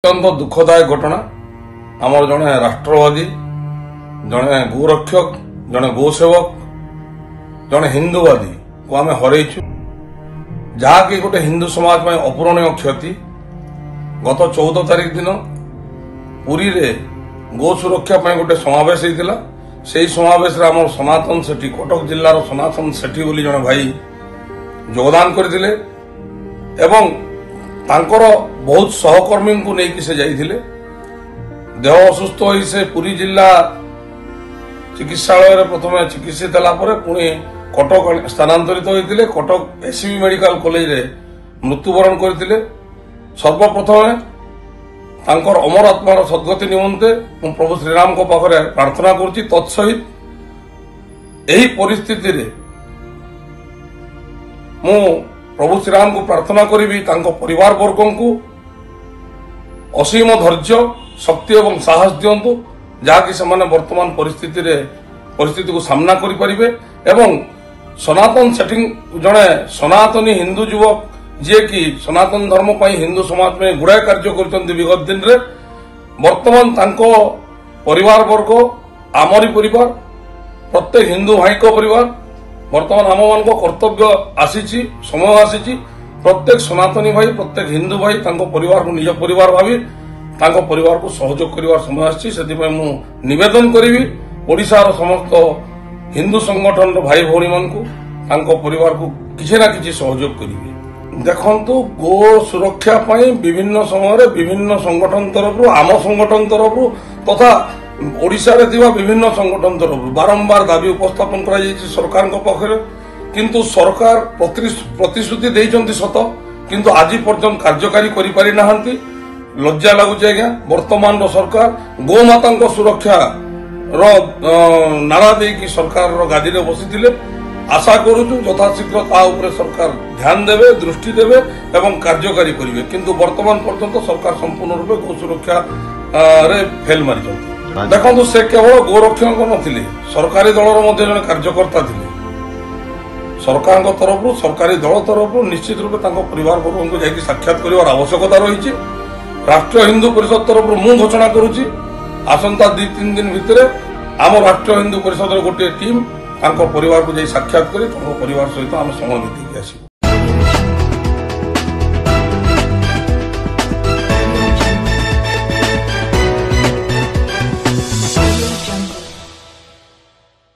अत्यंत दुखदायक घटना आमर जड़े राष्ट्रवादी जड़े गोरक्षक जड़े गोसेवक जड़े हिंदुवादी को आम हरइचु जहाँकि गोटे हिंदू समाज में अपूरणीय क्षति। गत 14 तारिख दिन पुरी रे गो सुरक्षा गोटे समावेश होता से समावेश आम सनातन सेठी कटक जिलार सनातन सेठी बोली जड़े भाई योगदान करथिले एवं तांकर बहुत सहकर्मी को लेकिन से जाइथिले। देह असुस्थ हो से पुरी जिला चिकित्सालय प्रथम चिकित्सित पुणी कटक स्थानांतरित होते कटक एससीबी मेडिकल कॉलेज रे मृत्युवरण करते। सर्वप्रथम तांकर अमर आत्मार सद्गति निमंते मु प्रभु श्रीराम को पाखरे प्रार्थना करुच्ची। तत्सहित यही परिस्थिति रे मु प्रभु श्रीराम को प्रार्थना करी परिवार वर्ग को असीम धैर्य शक्ति और साहस दिंतु जहाँकि से वर्तमान परिस्थिति को सामना करें एवं सनातन सेटिंग जड़े सनातनी हिंदू युवक जी कि सनातन धर्म पर हिंदू समाज में गुड़ाए कार्य कर विगत दिन में वर्तमान तांको परिवार वर्ग आमरी परिवार प्रत्येक हिंदू भाई को परिवार वर्तमान आम मान कर्तव्य आसी समय आसी प्रत्येक सनातनी भाई प्रत्येक हिंदू भाई परिवार को निज परिवार भावी परिवार को सहयोग कर समय आसी निवेदन करी ओडिशार समस्त हिंदू संगठन भाई भौणी मान को परिवार को किसी ना किसी सहयोग करेंगे। देखंतु गो सुरक्षा विभिन्न समय विभिन्न संगठन तरफ आम संगठन तरफ तथा ओडिशा रे थिबा विभिन्न संगठन तरफ बारंबार दाबी उपस्थापन करा जायछि सरकार को पाखरे किंतु सरकार प्रतिश्रुति देइछन्ति सत किंतु आज पर्यंत कार्यकारी करि पारि नाहंती। लज्जा लागुछि आज्ञा वर्तमान रो सरकार गोमाता को सुरक्षा रो नारा देकी सरकार रो गादी रे बसिथिले। आशा करूछु यथाशीघ्र ता उपरे सरकार ध्यान देवे दृष्टि देवे एवं कार्यकारी करिवे किंतु वर्तमान पर्यंत सरकार संपूर्ण रूपे गो सुरक्षा रे फेल मारिछन्ति। देखो से केवल गोरक्षक नथिले सरकारी दलर मध्य जने कार्यकर्ता थिले। सरकार तरफ सरकारी दल तरफ निश्चित रूपे परिवार वर्ग को जाकि साक्षात कर आवश्यकता रही। राष्ट्रीय हिंदू परिषद तरफ मु घोषणा करुच्ची आसंता 2-3 दिन भितर आम राष्ट्रीय हिंदू परिषद गोटे टीम परिवार को जाई साक्षात कर परिवार सहित आम समय बीत आसो।